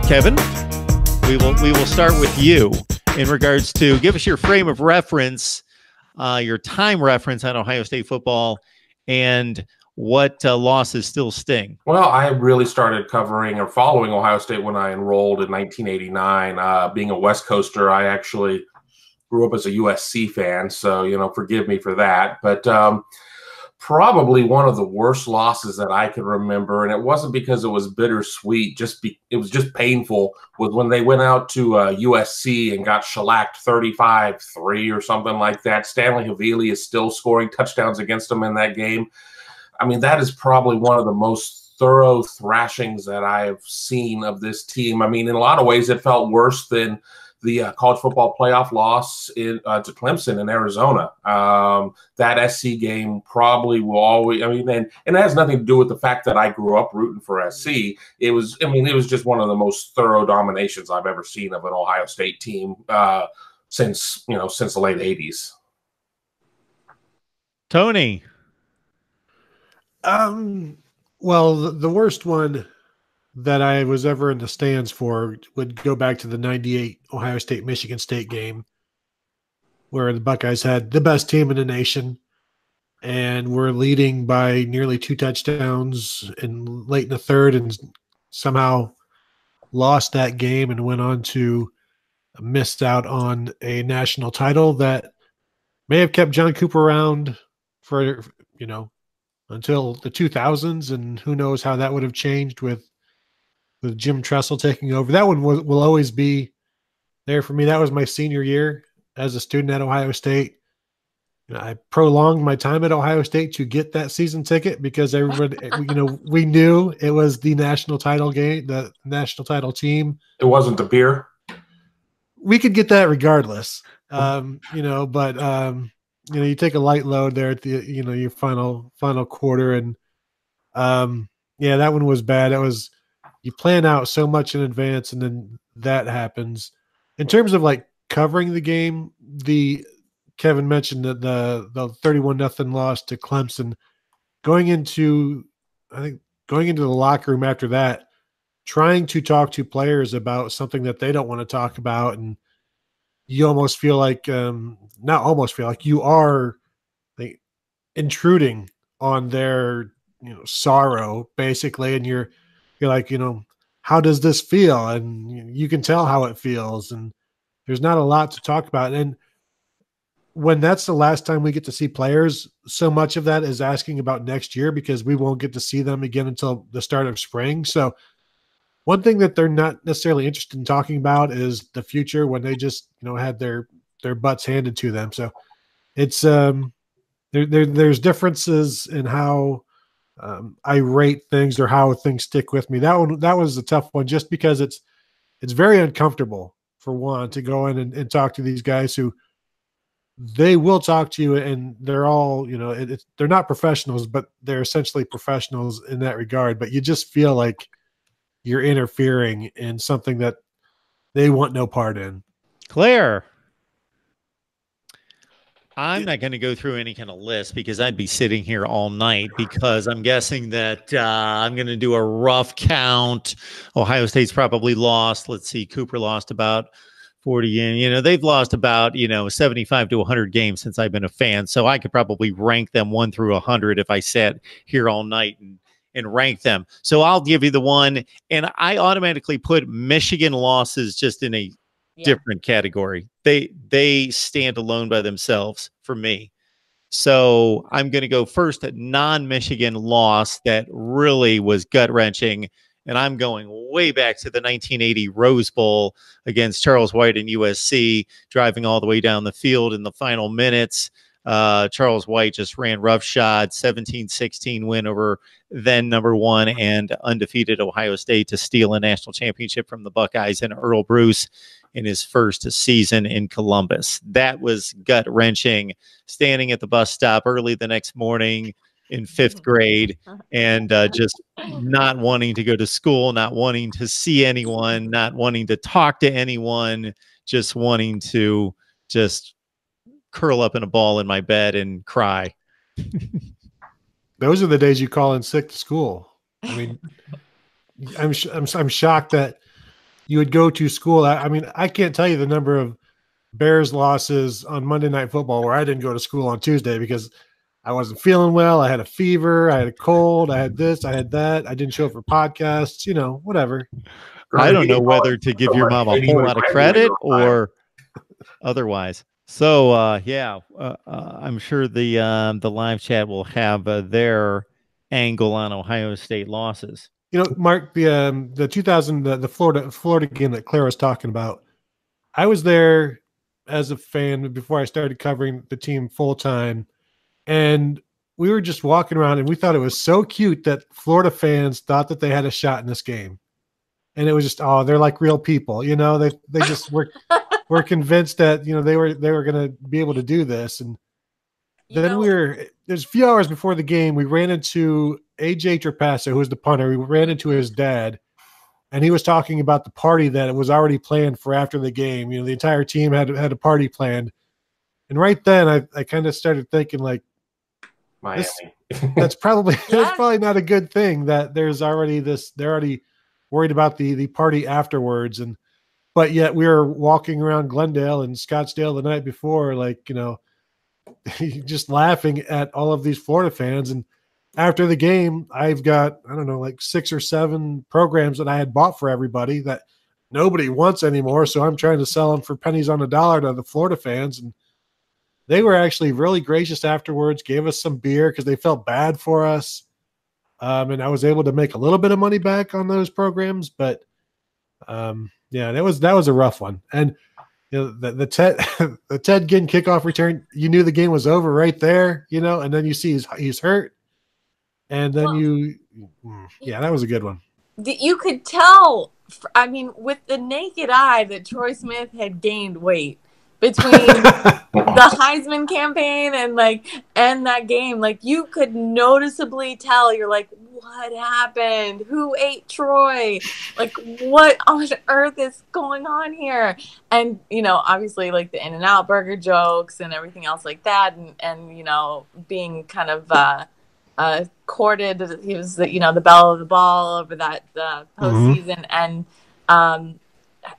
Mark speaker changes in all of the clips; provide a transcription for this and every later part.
Speaker 1: Kevin, we will start with you in regards to give us your frame of reference, your time reference on Ohio State football, and what losses still sting.
Speaker 2: Well, I really started covering or following Ohio State when I enrolled in 1989. Being a West Coaster, I actually grew up as a USC fan, so forgive me for that. But probably one of the worst losses that I can remember, and it wasn't because it was bittersweet, it was just painful, was when they went out to USC and got shellacked 35-3 or something like that. Stanley Havili is still scoring touchdowns against them in that game. I mean, that is probably one of the most thorough thrashings that I have seen of this team. I mean, in a lot of ways, it felt worse than the college football playoff loss to Clemson in Arizona. That SC game probably will always, and it has nothing to do with the fact that I grew up rooting for SC. It was just one of the most thorough dominations I've ever seen of an Ohio State team since the late 80s.
Speaker 1: Tony.
Speaker 3: Well, the worst one that I was ever in the stands for would go back to the 98 Ohio State-Michigan State game, where the Buckeyes had the best team in the nation and were leading by nearly 2 touchdowns late in the third, and somehow lost that game and went on to miss out on a national title that may have kept John Cooper around for, until the 2000s, and who knows how that would have changed with Jim Tressel taking over. That one will always be there for me. That was my senior year as a student at Ohio State. I prolonged my time at Ohio State to get that season ticket because everybody, we knew it was the national title game, the national title team.
Speaker 2: It wasn't the beer.
Speaker 3: We could get that regardless, but you take a light load there at the, your final quarter. And that one was bad. It was, you plan out so much in advance and then that happens. In terms of like covering the game, Kevin mentioned that the 31-0 loss to Clemson, going into the locker room after that, trying to talk to players about something that they don't want to talk about. And you almost feel like, not almost feel like you are intruding on their, sorrow basically. And you're like, how does this feel? And you can tell how it feels. And there's not a lot to talk about. And when that's the last time we get to see players, so much of that is asking about next year because we won't get to see them again until the start of spring. So one thing that they're not necessarily interested in talking about is the future when they just, had their butts handed to them. So it's there's differences in how I rate things or how things stick with me. That was a tough one just because it's very uncomfortable for one to go in and talk to these guys who they will talk to you, and they're all, they're not professionals, but they're essentially professionals in that regard. But you just feel like you're interfering in something that they want no part in.
Speaker 1: Claire. I'm not going to go through any kind of list because I'd be sitting here all night because I'm guessing that I'm going to do a rough count. Ohio State's probably lost. Let's see. Cooper lost about 40. And, they've lost about, 75 to 100 games since I've been a fan. So I could probably rank them 1 through 100 if I sat here all night and rank them. So I'll give you the one. And I automatically put Michigan losses just in a different category. They stand alone by themselves for me. So I'm going to go first at non-Michigan loss that really was gut-wrenching, and I'm going way back to the 1980 Rose Bowl against Charles White and USC, driving all the way down the field in the final minutes. Charles White just ran roughshod, 17-16 win over then number 1 and undefeated Ohio State to steal a national championship from the Buckeyes and Earl Bruce in his first season in Columbus. That was gut-wrenching, standing at the bus stop early the next morning in 5th grade and just not wanting to go to school, not wanting to see anyone, not wanting to talk to anyone, just wanting to just curl up in a ball in my bed and cry.
Speaker 3: Those are the days you call in sick to school. I mean, I'm shocked that you would go to school. I mean, I can't tell you the number of Bears losses on Monday Night Football where I didn't go to school on Tuesday because I wasn't feeling well. I had a fever. I had a cold. I had this. I had that. I didn't show up for podcasts, whatever.
Speaker 1: I don't know whether to give your mom a whole lot of credit or otherwise. So, I'm sure the live chat will have their angle on Ohio State losses.
Speaker 3: Mark, the Florida game that Claire was talking about, I was there as a fan before I started covering the team full time, and we were just walking around, and we thought it was so cute that Florida fans thought that they had a shot in this game, and it was just, they're like real people, they just were convinced that they were going to be able to do this, and then there's a few hours before the game, we ran into AJ Trapasso, who was the punter. We ran into his dad, and he was talking about the party that it was already planned for after the game. The entire team had a party planned. And right then I kind of started thinking, like,
Speaker 2: Miami.
Speaker 3: That's probably not a good thing that they're already worried about the party afterwards. But yet we were walking around Glendale and Scottsdale the night before, like, just laughing at all of these Florida fans. And after the game, I've got, I don't know, like 6 or 7 programs that I had bought for everybody that nobody wants anymore. So I'm trying to sell them for pennies on the dollar to the Florida fans. And they were actually really gracious afterwards, gave us some beer because they felt bad for us. And I was able to make a little bit of money back on those programs. But that was a rough one. And the Ted Ginn kickoff return, you knew the game was over right there, and then you see he's hurt. And then that was a good one.
Speaker 4: You could tell, I mean, with the naked eye that Troy Smith had gained weight between the Heisman campaign and that game. Like, you could noticeably tell. You're like, what happened? Who ate Troy? Like, what on earth is going on here? And, obviously, like, the In-N-Out burger jokes and everything else like that. And being kind of courted. He was the belle of the ball over that postseason. And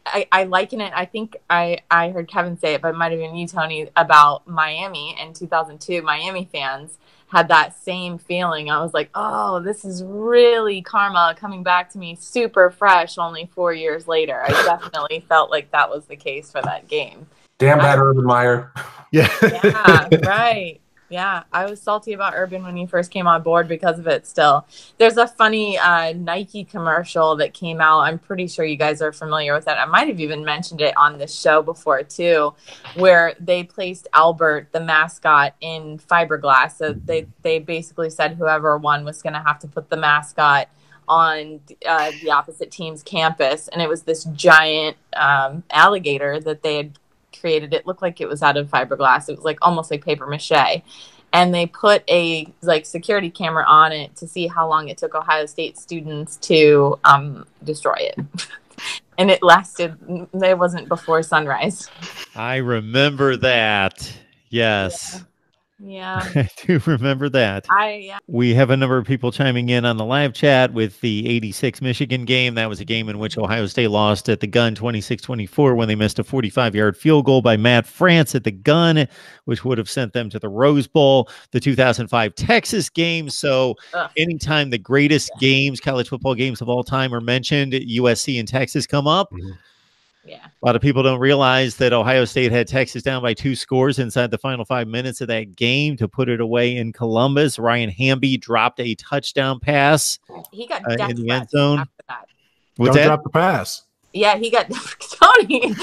Speaker 4: I liken it. I think I heard Kevin say it, but it might have been you, Tony, about Miami in 2002. Miami fans had that same feeling. I was like, oh, this is really karma coming back to me super fresh only 4 years later. I definitely felt like that was the case for that game.
Speaker 2: Damn bad Urban Meyer.
Speaker 3: Yeah.
Speaker 4: Yeah, right. Yeah, I was salty about Urban when he first came on board because of it still. There's a funny Nike commercial that came out. I'm pretty sure you guys are familiar with that. I might have even mentioned it on this show before, too, where they placed Albert, the mascot, in fiberglass. So they basically said whoever won was going to have to put the mascot on the opposite team's campus. And it was this giant alligator that they had created. It looked like it was out of fiberglass. It was like almost like paper mache, and they put a security camera on it to see how long it took Ohio State students to destroy it. And it lasted. It wasn't before sunrise.
Speaker 1: I remember that. Yes.
Speaker 4: Yeah.
Speaker 1: I do remember that. We have a number of people chiming in on the live chat with the 86 Michigan game. That was a game in which Ohio State lost at the gun 26-24 when they missed a 45-yard field goal by Matt France at the gun, which would have sent them to the Rose Bowl. The 2005 Texas game. So anytime the greatest games, college football games of all time are mentioned, USC and Texas come up. Mm-hmm.
Speaker 4: Yeah.
Speaker 1: A lot of people don't realize that Ohio State had Texas down by 2 scores inside the final 5 minutes of that game to put it away in Columbus. Ryan Hamby dropped a touchdown pass.
Speaker 4: He got
Speaker 1: in the end zone.
Speaker 4: After that.
Speaker 3: Don't drop the pass.
Speaker 4: Yeah, he got Tony.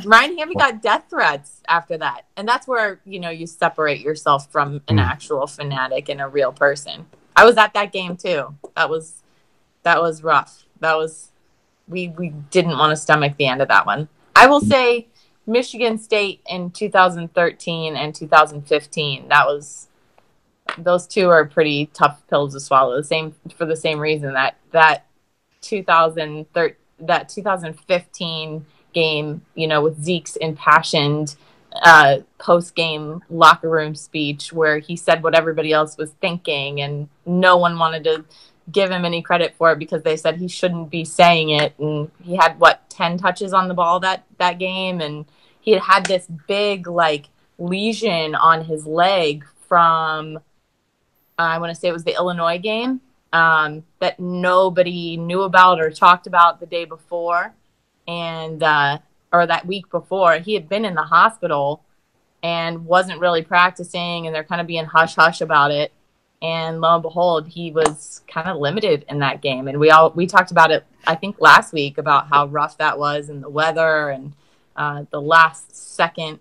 Speaker 4: Ryan Hamby got death threats after that, and that's where you separate yourself from an actual fanatic and a real person. I was at that game too. That was rough. That was. We didn't want to stomach the end of that one. I will say Michigan State in 2013 and 2015, those two are pretty tough pills to swallow. For the same reason that 2015 game, with Zeke's impassioned post-game locker room speech where he said what everybody else was thinking and no one wanted to give him any credit for it because they said he shouldn't be saying it. And he had 10 touches on the ball that game, and he had this big like lesion on his leg from I want to say it was the Illinois game that nobody knew about or talked about the day before, and or that week before. He had been in the hospital and wasn't really practicing, and they're kind of being hush hush about it. And lo and behold, he was kind of limited in that game. And we talked about it, I think, last week about how rough that was and the weather and the last second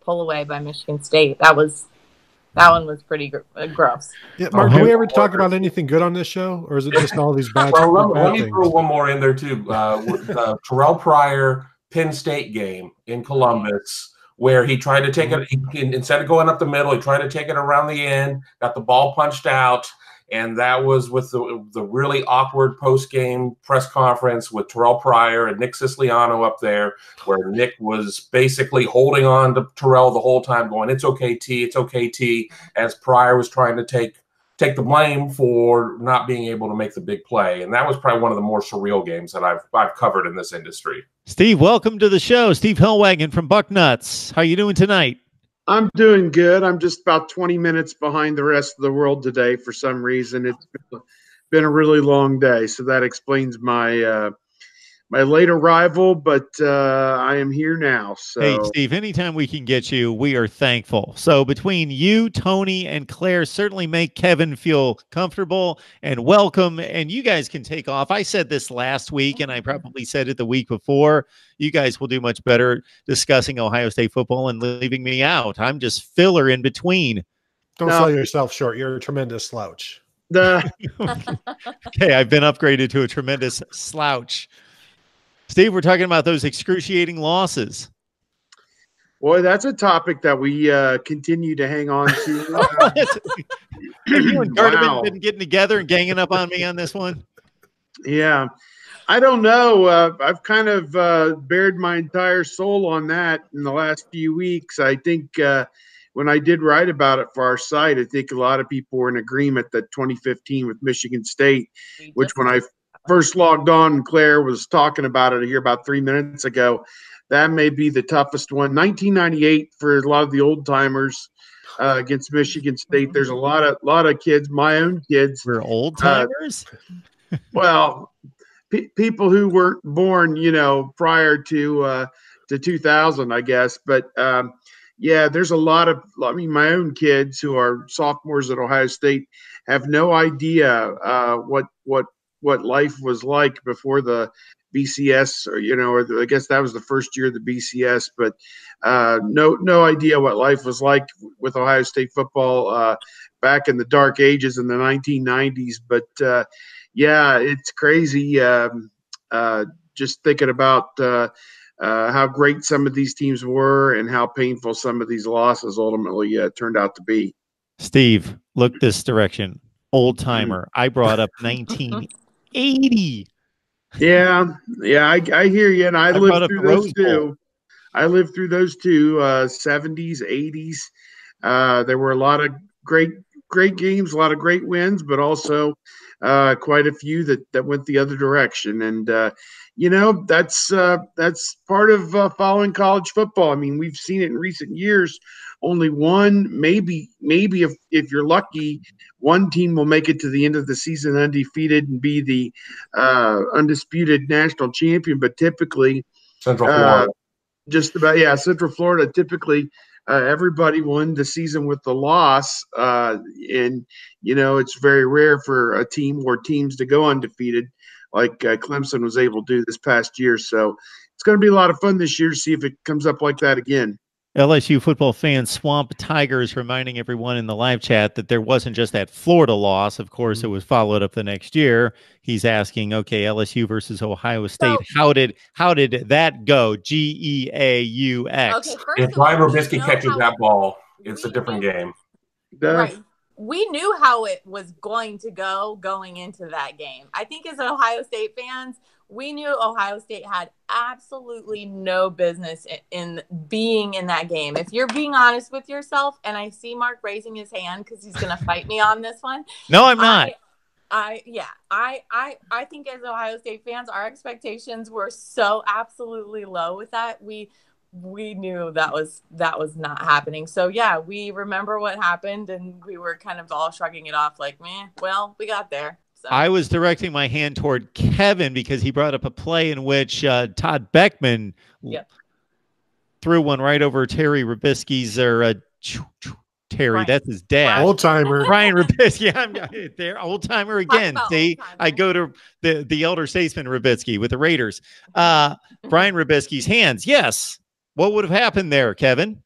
Speaker 4: pull away by Michigan State. That one was pretty gross.
Speaker 3: Yeah, Mark, do we ever talk about anything good on this show, or is it just all these bad,
Speaker 2: well,
Speaker 3: bad
Speaker 2: let me
Speaker 3: things?
Speaker 2: throw one more in there too. With the Terrell Pryor Penn State game in Columbus, where he tried to take it, instead of going up the middle, he tried to take it around the end, got the ball punched out, and that was with the really awkward post-game press conference with Terrell Pryor and Nick Siciliano up there, where Nick was basically holding on to Terrell the whole time, going, "It's okay, T, it's okay, T," as Pryor was trying to take the blame for not being able to make the big play. And that was probably one of the more surreal games that I've covered in this industry.
Speaker 1: Steve, welcome to the show. Steve Hellwagon from Bucknuts. How you doing tonight?
Speaker 5: I'm doing good. I'm just about 20 minutes behind the rest of the world today for some reason. It's been a really long day, so that explains my my late arrival, but I am here now. So,
Speaker 1: hey, Steve, anytime we can get you, we are thankful. So between you, Tony, and Claire, certainly make Kevin feel comfortable and welcome, and you guys can take off. I said this last week, and I probably said it the week before. You guys will do much better discussing Ohio State football and leaving me out. I'm just filler in between.
Speaker 3: Don't sell yourself short. You're a tremendous slouch.
Speaker 1: Okay, I've been upgraded to a tremendous slouch. Steve, we're talking about those excruciating losses.
Speaker 5: Boy, that's a topic that we continue to hang on to.
Speaker 1: Have you and Gardeman been getting together and ganging up on me on this one?
Speaker 5: Yeah. I don't know. I've kind of bared my entire soul on that in the last few weeks. I think when I did write about it for our site, I think a lot of people were in agreement that 2015 with Michigan State, which when I first logged on and Claire was talking about it here about 3 minutes ago, that may be the toughest one. 1998 for a lot of the old timers against Michigan State. There's a lot of kids, my own kids.
Speaker 1: We're old timers?
Speaker 5: Well, people who weren't born, prior to 2000, I guess. But yeah, there's a lot of, my own kids who are sophomores at Ohio State have no idea what life was like before the BCS, or I guess that was the first year of the BCS, but no idea what life was like with Ohio State football back in the dark ages in the 1990s. But yeah, it's crazy just thinking about how great some of these teams were and how painful some of these losses ultimately turned out to be.
Speaker 1: Steve, look this direction. Old timer. I brought up 1980.
Speaker 5: Yeah, I hear you, and I lived through those too. I lived through those too, 70s, 80s. There were a lot of great games, a lot of great wins, but also quite a few that went the other direction. And that's part of following college football. I mean, we've seen it in recent years. Only one, maybe if you're lucky, one team will make it to the end of the season undefeated and be the undisputed national champion. But typically,
Speaker 2: Central Florida,
Speaker 5: Central Florida. Typically, everybody won the season with the loss, and it's very rare for a team or teams to go undefeated, like Clemson was able to do this past year. So it's going to be a lot of fun this year to see if it comes up like that again.
Speaker 1: LSU football fan Swamp Tigers reminding everyone in the live chat that there wasn't just that Florida loss. Of course, it was followed up the next year. He's asking, okay, LSU versus Ohio State. So, how did that go? GEAUX.
Speaker 4: Okay,
Speaker 2: if Brian Robisky catches that ball, it's a different game.
Speaker 4: Right. We knew how it was going to go going into that game. I think as Ohio State fans, we knew Ohio State had absolutely no business in being in that game. If you're being honest with yourself, and I see Mark raising his hand because he's going to fight me on this one.
Speaker 1: No, I'm not.
Speaker 4: I think as Ohio State fans, our expectations were so absolutely low with that. We knew that was not happening. So yeah, we remember what happened, and we were kind of all shrugging it off, like, meh. Well, we got there. So.
Speaker 1: I was directing my hand toward Kevin because he brought up a play in which Todd Beckman threw one right over Terry Rubisky's Terry,
Speaker 4: Brian.
Speaker 1: That's his dad.
Speaker 3: Old timer.
Speaker 1: Brian Rubisky. I'm there. Old timer again. See,
Speaker 4: old-timer.
Speaker 1: I go to the elder statesman Rubisky with the Raiders. Brian Rubisky's hands. Yes. What would have happened there, Kevin?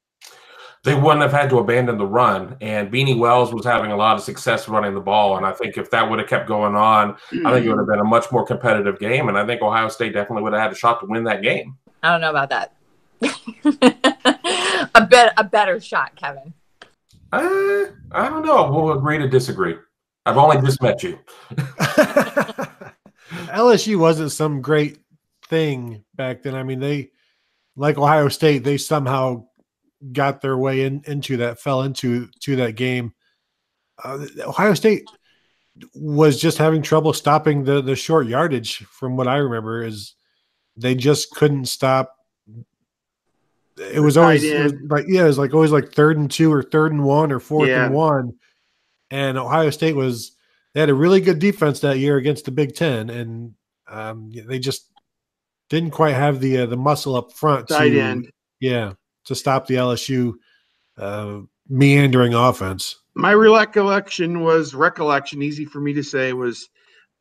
Speaker 2: They wouldn't have had to abandon the run. And Beanie Wells was having a lot of success running the ball. And I think if that would have kept going on, I think it would have been a much more competitive game. And I think Ohio State definitely would have had a shot to win that game.
Speaker 4: I don't know about that. a better shot, Kevin.
Speaker 2: I don't know. We'll agree to disagree. I've only just met you.
Speaker 3: LSU wasn't some great thing back then. I mean, they, like Ohio State, they somehow got their way into that game. Ohio State was just having trouble stopping the short yardage. From what I remember, is they just couldn't stop. It was always always like 3rd and 2 or 3rd and 1 or 4th and 1. And Ohio State they had a really good defense that year against the Big Ten, and they just didn't quite have the muscle up front to stop the LSU meandering offense.
Speaker 5: My recollection, easy for me to say, was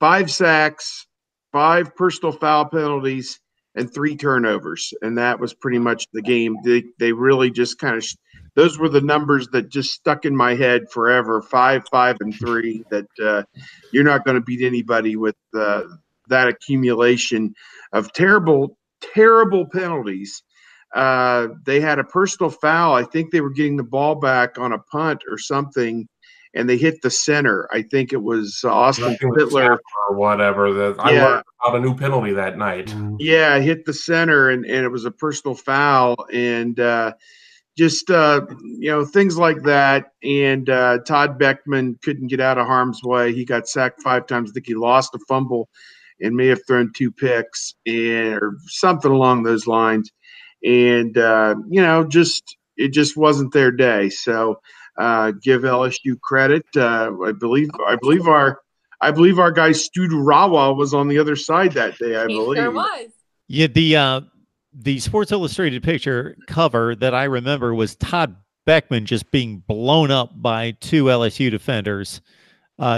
Speaker 5: 5 sacks, 5 personal foul penalties, and 3 turnovers, and that was pretty much the game. They really just kind of those were the numbers that just stuck in my head forever. 5, 5, and 3. That you're not going to beat anybody with that accumulation of terrible penalties. They had a personal foul. I think they were getting the ball back on a punt or something, and they hit the center. I think it was Austin Fittler
Speaker 2: or whatever. I learned about a new penalty that night.
Speaker 5: Yeah, hit the center, and it was a personal foul, and just things like that. And Todd Beckman couldn't get out of harm's way. He got sacked 5 times. I think he lost a fumble and may have thrown 2 picks or something along those lines. And it just wasn't their day. So give LSU credit. I believe our guy Stu Rawa was on the other side that day. I believe
Speaker 4: Sure was.
Speaker 1: Yeah, the Sports Illustrated picture cover that I remember was Todd Beckman just being blown up by 2 LSU defenders,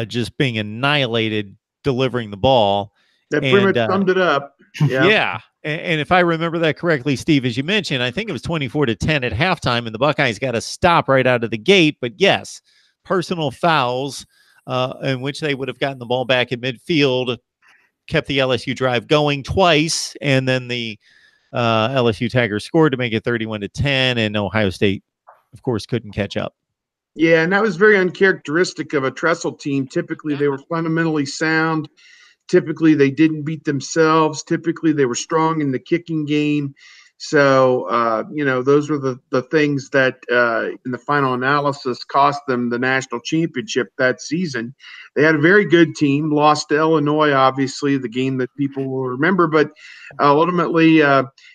Speaker 1: just being annihilated delivering the ball.
Speaker 5: That pretty much summed it up.
Speaker 1: Yeah. And if I remember that correctly, Steve, as you mentioned, I think it was 24-10 at halftime, and the Buckeyes got a stop right out of the gate. But yes, personal fouls in which they would have gotten the ball back at midfield, kept the LSU drive going twice, and then the LSU Tigers scored to make it 31-10, and Ohio State, of course, couldn't catch up.
Speaker 5: Yeah, and that was very uncharacteristic of a Tressel team. Typically, they were fundamentally sound. Typically, they didn't beat themselves. Typically, they were strong in the kicking game. So, those were the things that in the final analysis cost them the national championship that season. They had a very good team, lost to Illinois, obviously, the game that people will remember. But ultimately,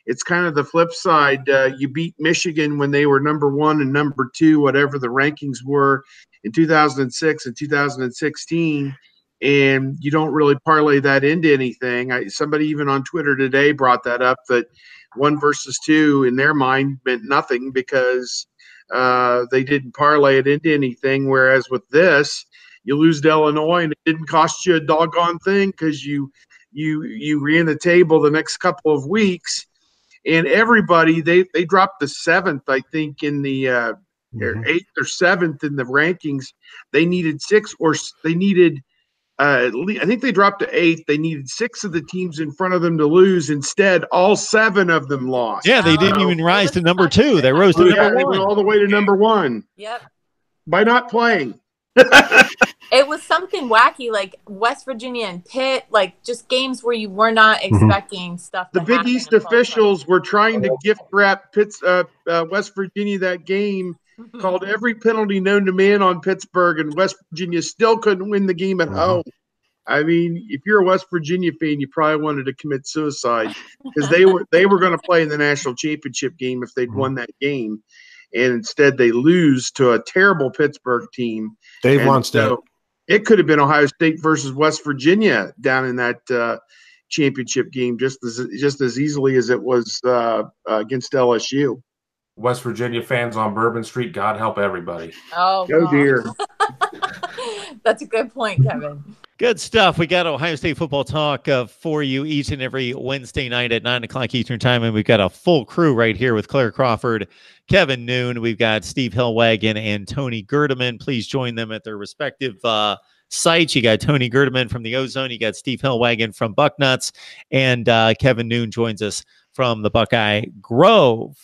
Speaker 5: it's kind of the flip side. You beat Michigan when they were number 1 and number 2, whatever the rankings were, in 2006 and 2016. And you don't really parlay that into anything. Somebody even on Twitter today brought that up, that 1 versus 2 in their mind meant nothing because they didn't parlay it into anything. Whereas with this, you lose to Illinois and it didn't cost you a doggone thing because you ran the table the next couple of weeks. And everybody, they dropped the 7th, I think, in the 8th or 7th in the rankings. They needed 6 or they needed I think they dropped to 8th. They needed 6 of the teams in front of them to lose. Instead, all 7 of them lost.
Speaker 1: Yeah, they didn't even rise to number 2. They rose to number 1.
Speaker 5: They went all the way to number 1.
Speaker 4: Yep.
Speaker 5: By not playing.
Speaker 4: It was something wacky, like West Virginia and Pitt, like just games where you were not expecting stuff.
Speaker 5: The Big East officials were trying to gift wrap West Virginia that game. Called every penalty known to man on Pittsburgh, and West Virginia still couldn't win the game at home. I mean, if you're a West Virginia fan, you probably wanted to commit suicide because they were going to play in the national championship game if they'd won that game, and instead they lose to a terrible Pittsburgh team.
Speaker 3: Dave
Speaker 5: And
Speaker 3: wants to.
Speaker 5: It could have been Ohio State versus West Virginia down in that championship game just as easily as it was against LSU.
Speaker 2: West Virginia fans on Bourbon Street, God help everybody.
Speaker 4: Oh,
Speaker 5: Oh dear.
Speaker 4: That's a good point, Kevin.
Speaker 1: Good stuff. We got Ohio State football talk for you each and every Wednesday night at 9 o'clock Eastern time. And we've got a full crew right here with Claire Crawford, Kevin Noon. We've got Steve Hellwagon and Tony Gerdeman. Please join them at their respective sites. You got Tony Gerdeman from the Ozone. You got Steve Hellwagon from Bucknuts. And Kevin Noon joins us from the Buckeye Grove.